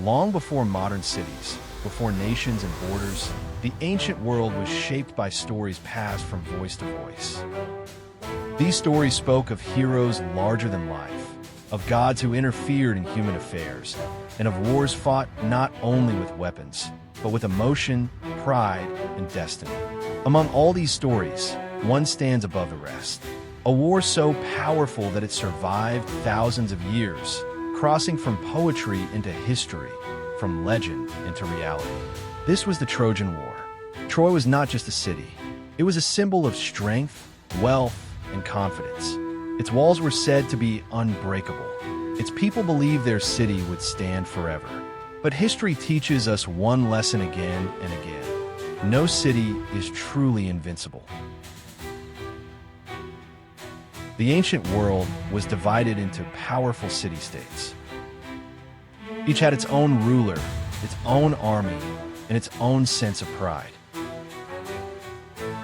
Long before modern cities, before nations and borders, the ancient world was shaped by stories passed from voice to voice. These stories spoke of heroes larger than life, of gods who interfered in human affairs, and of wars fought not only with weapons, but with emotion, pride, and destiny. Among all these stories, one stands above the rest. A war so powerful that it survived thousands of years, crossing from poetry into history, from legend into reality. This was the Trojan War. Troy was not just a city. It was a symbol of strength, wealth, and confidence. Its walls were said to be unbreakable. Its people believed their city would stand forever. But history teaches us one lesson again and again. No city is truly invincible. The ancient world was divided into powerful city-states. Each had its own ruler, its own army, and its own sense of pride.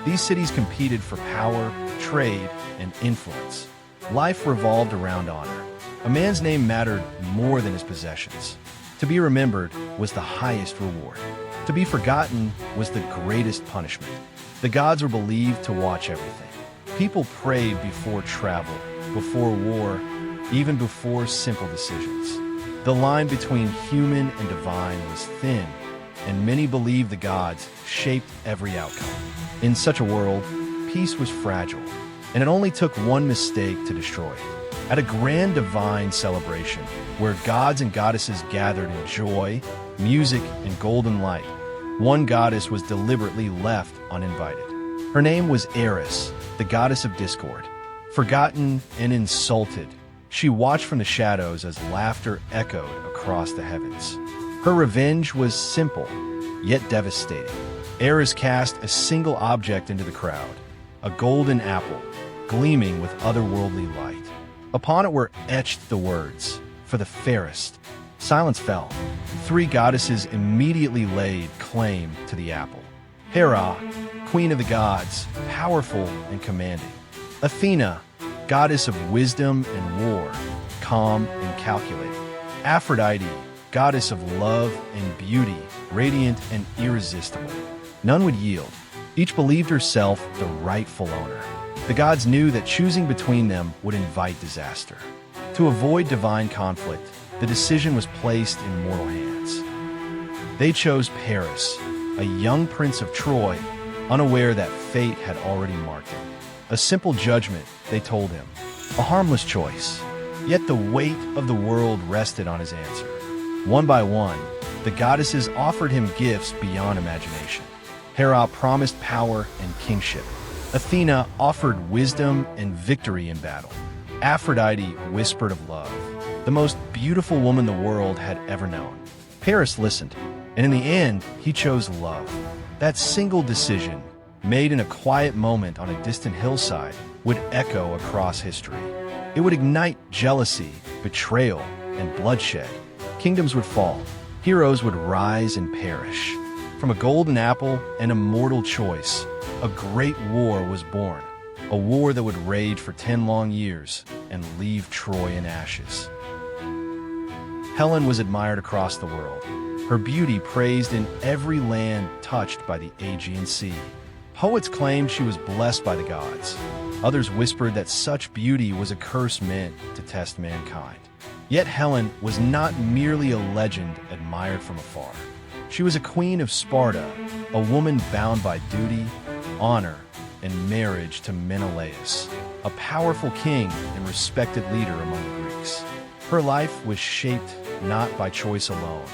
These cities competed for power, trade, and influence. Life revolved around honor. A man's name mattered more than his possessions. To be remembered was the highest reward. To be forgotten was the greatest punishment. The gods were believed to watch everything. People prayed before travel, before war, even before simple decisions. The line between human and divine was thin, and many believed the gods shaped every outcome. In such a world, peace was fragile, and it only took one mistake to destroy it. At a grand divine celebration, where gods and goddesses gathered in joy, music, and golden light, one goddess was deliberately left uninvited. Her name was Eris, the goddess of discord. Forgotten and insulted, she watched from the shadows as laughter echoed across the heavens. Her revenge was simple, yet devastating. Eris cast a single object into the crowd, a golden apple, gleaming with otherworldly light. Upon it were etched the words, "For the fairest." Silence fell. Three goddesses immediately laid claim to the apple. Hera, queen of the gods, powerful and commanding. Athena, goddess of wisdom and war, calm and calculating. Aphrodite, goddess of love and beauty, radiant and irresistible. None would yield. Each believed herself the rightful owner. The gods knew that choosing between them would invite disaster. To avoid divine conflict, the decision was placed in mortal hands. They chose Paris, a young prince of Troy, unaware that fate had already marked him. A simple judgment, they told him. A harmless choice. Yet the weight of the world rested on his answer. One by one, the goddesses offered him gifts beyond imagination. Hera promised power and kingship. Athena offered wisdom and victory in battle. Aphrodite whispered of love, the most beautiful woman the world had ever known. Paris listened, and in the end, he chose love. That single decision, made in a quiet moment on a distant hillside, would echo across history. It would ignite jealousy, betrayal, and bloodshed. Kingdoms would fall. Heroes would rise and perish. From a golden apple and a mortal choice, a great war was born. A war that would rage for 10 long years and leave Troy in ashes. Helen was admired across the world, her beauty praised in every land touched by the Aegean Sea. Poets claimed she was blessed by the gods. Others whispered that such beauty was a curse meant to test mankind. Yet Helen was not merely a legend admired from afar. She was a queen of Sparta, a woman bound by duty, honor, and marriage to Menelaus, a powerful king and respected leader among the Greeks. Her life was shaped not by choice alone,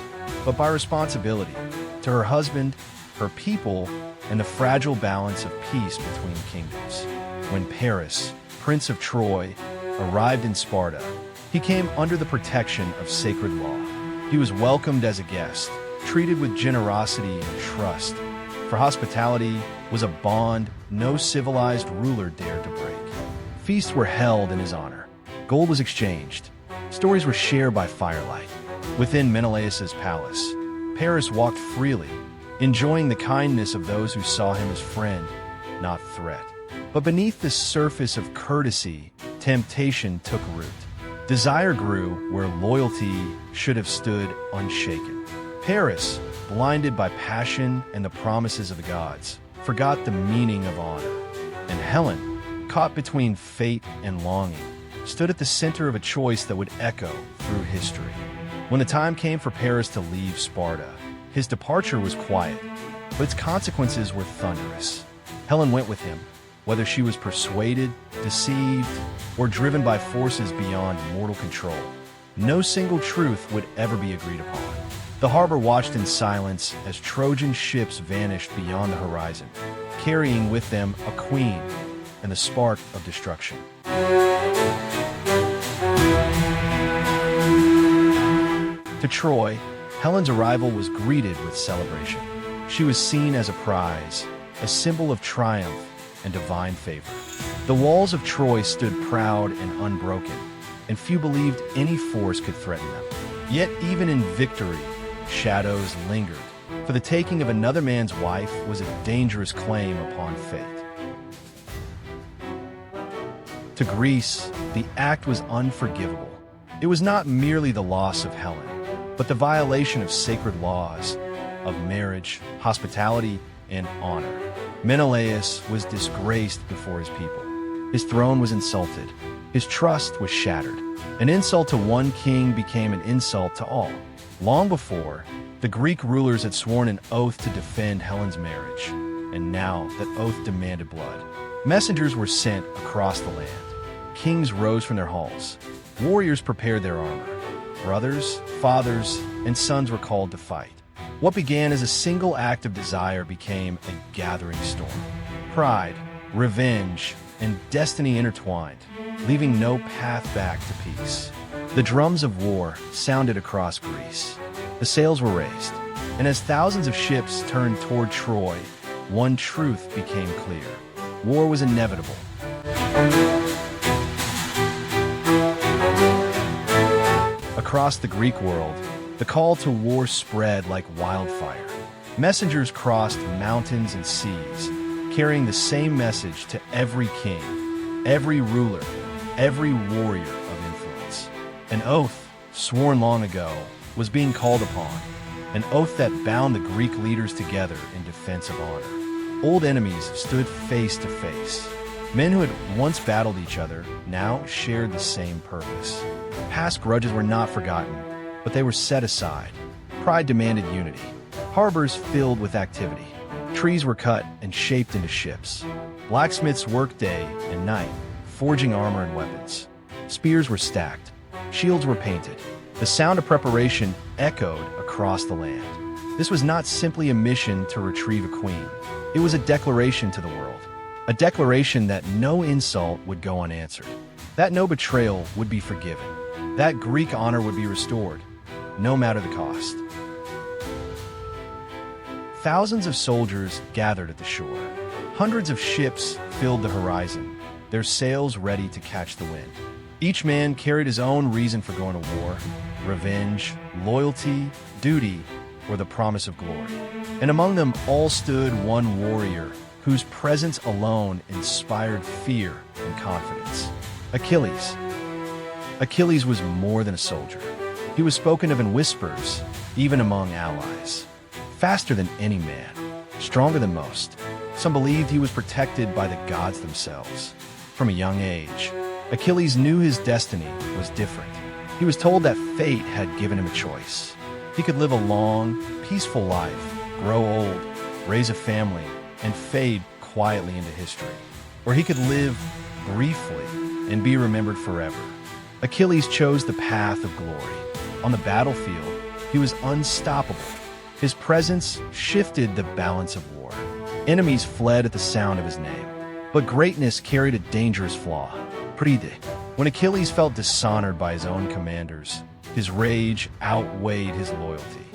but by responsibility to her husband, her people, and the fragile balance of peace between kingdoms. When Paris, Prince of Troy, arrived in Sparta, he came under the protection of sacred law. He was welcomed as a guest, treated with generosity and trust. For hospitality was a bond no civilized ruler dared to break. Feasts were held in his honor. Gold was exchanged. Stories were shared by firelight. Within Menelaus's palace, Paris walked freely, enjoying the kindness of those who saw him as friend, not threat. But beneath the surface of courtesy, temptation took root. Desire grew where loyalty should have stood unshaken. Paris, blinded by passion and the promises of the gods, forgot the meaning of honor. And Helen, caught between fate and longing, stood at the center of a choice that would echo through history. When the time came for Paris to leave Sparta, his departure was quiet, but its consequences were thunderous. Helen went with him, whether she was persuaded, deceived, or driven by forces beyond mortal control. No single truth would ever be agreed upon. The harbor watched in silence as Trojan ships vanished beyond the horizon, carrying with them a queen and the spark of destruction. To Troy, Helen's arrival was greeted with celebration. She was seen as a prize, a symbol of triumph and divine favor. The walls of Troy stood proud and unbroken, and few believed any force could threaten them. Yet even in victory, shadows lingered, for the taking of another man's wife was a dangerous claim upon fate. To Greece, the act was unforgivable. It was not merely the loss of Helen, but the violation of sacred laws, of marriage, hospitality, and honor. Menelaus was disgraced before his people. His throne was insulted. His trust was shattered. An insult to one king became an insult to all. Long before, the Greek rulers had sworn an oath to defend Helen's marriage, and now that oath demanded blood. Messengers were sent across the land. Kings rose from their halls. Warriors prepared their armor. Brothers, fathers, and sons were called to fight. What began as a single act of desire became a gathering storm. Pride, revenge, and destiny intertwined, leaving no path back to peace. The drums of war sounded across Greece. The sails were raised, and as thousands of ships turned toward Troy, one truth became clear. War was inevitable. Across the Greek world, the call to war spread like wildfire. Messengers crossed mountains and seas, carrying the same message to every king, every ruler, every warrior of influence. An oath, sworn long ago, was being called upon, an oath that bound the Greek leaders together in defense of honor. Old enemies stood face to face. Men who had once battled each other now shared the same purpose. Past grudges were not forgotten, but they were set aside. Pride demanded unity. Harbors filled with activity. Trees were cut and shaped into ships. Blacksmiths worked day and night, forging armor and weapons. Spears were stacked. Shields were painted. The sound of preparation echoed across the land. This was not simply a mission to retrieve a queen. It was a declaration to the world. A declaration that no insult would go unanswered, that no betrayal would be forgiven, that Greek honor would be restored, no matter the cost. Thousands of soldiers gathered at the shore. Hundreds of ships filled the horizon, their sails ready to catch the wind. Each man carried his own reason for going to war: revenge, loyalty, duty, or the promise of glory. And among them all stood one warrior whose presence alone inspired fear and confidence. Achilles. Achilles was more than a soldier. He was spoken of in whispers, even among allies. Faster than any man, stronger than most. Some believed he was protected by the gods themselves. From a young age, Achilles knew his destiny was different. He was told that fate had given him a choice. He could live a long, peaceful life, grow old, raise a family, and fade quietly into history. Or he could live briefly and be remembered forever. Achilles chose the path of glory. On the battlefield, he was unstoppable. His presence shifted the balance of war. Enemies fled at the sound of his name. But greatness carried a dangerous flaw: pride. When Achilles felt dishonored by his own commanders, his rage outweighed his loyalty.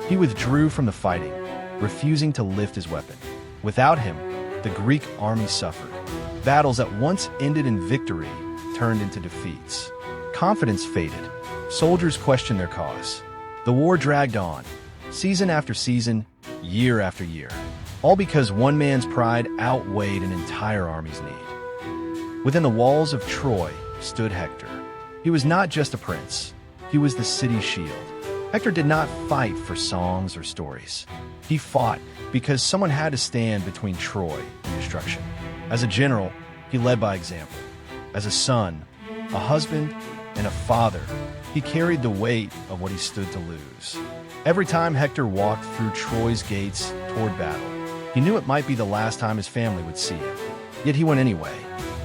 He withdrew from the fighting, refusing to lift his weapon. Without him, the Greek army suffered. Battles that once ended in victory turned into defeats. Confidence faded. Soldiers questioned their cause. The war dragged on, season after season, year after year, all because one man's pride outweighed an entire army's need. Within the walls of Troy stood Hector, He was not just a prince. He was the city's shield. Hector did not fight for songs or stories. He fought because someone had to stand between Troy and destruction. As a general, he led by example. As a son, a husband, and a father, he carried the weight of what he stood to lose. Every time Hector walked through Troy's gates toward battle, he knew it might be the last time his family would see him. Yet he went anyway.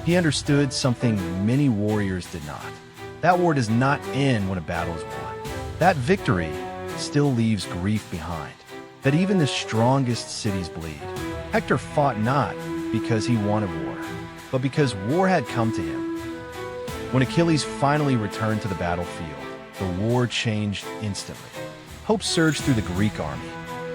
He understood something many warriors did not. That war does not end when a battle is won. That victory still leaves grief behind. That even the strongest cities bleed. Hector fought not because he wanted war, but because war had come to him. When Achilles finally returned to the battlefield, the war changed instantly. Hope surged through the Greek army.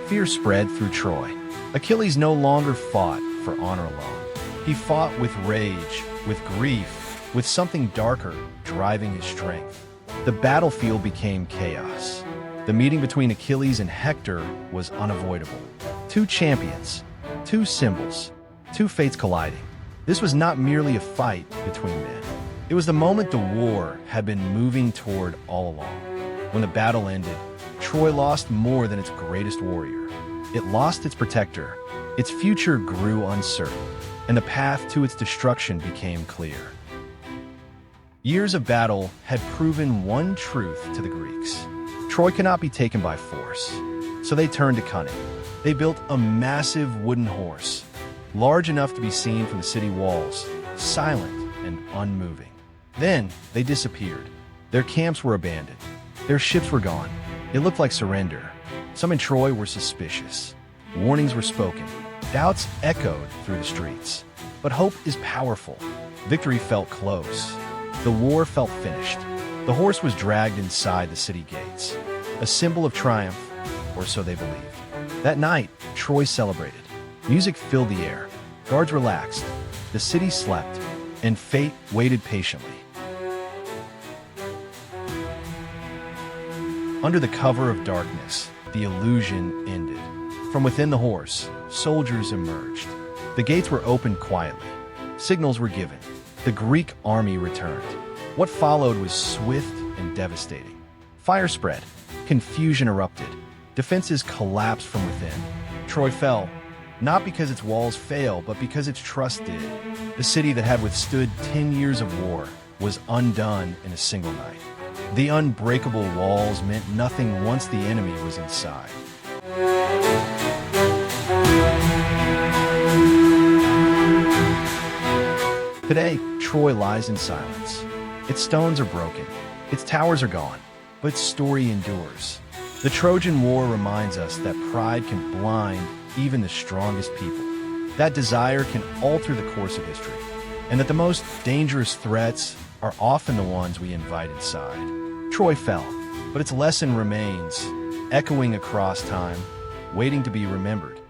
Fear spread through Troy. Achilles no longer fought for honor alone. He fought with rage, with grief, with something darker driving his strength. The battlefield became chaos. The meeting between Achilles and Hector was unavoidable. Two champions, two symbols, two fates colliding. This was not merely a fight between men. It was the moment the war had been moving toward all along. When the battle ended, Troy lost more than its greatest warrior. It lost its protector. Its future grew uncertain, and the path to its destruction became clear. Years of battle had proven one truth to the Greeks. Troy cannot be taken by force, so they turned to cunning. They built a massive wooden horse, large enough to be seen from the city walls, silent and unmoving. Then they disappeared. Their camps were abandoned. Their ships were gone. It looked like surrender. Some in Troy were suspicious. Warnings were spoken. Doubts echoed through the streets. But hope is powerful. Victory felt close. The war felt finished. The horse was dragged inside the city gates, a symbol of triumph, or so they believed. That night, Troy celebrated. Music filled the air. Guards relaxed. The city slept, and fate waited patiently. Under the cover of darkness, the illusion ended. From within the horse, soldiers emerged. The gates were opened quietly. Signals were given. The Greek army returned. What followed was swift and devastating. Fire spread. Confusion erupted. Defenses collapsed from within. Troy fell, not because its walls failed, but because its trust did. The city that had withstood 10 years of war was undone in a single night. The unbreakable walls meant nothing once the enemy was inside. Today, Troy lies in silence. Its stones are broken, its towers are gone, but its story endures. The Trojan War reminds us that pride can blind even the strongest people, that desire can alter the course of history, and that the most dangerous threats are often the ones we invite inside. Troy fell, but its lesson remains, echoing across time, waiting to be remembered.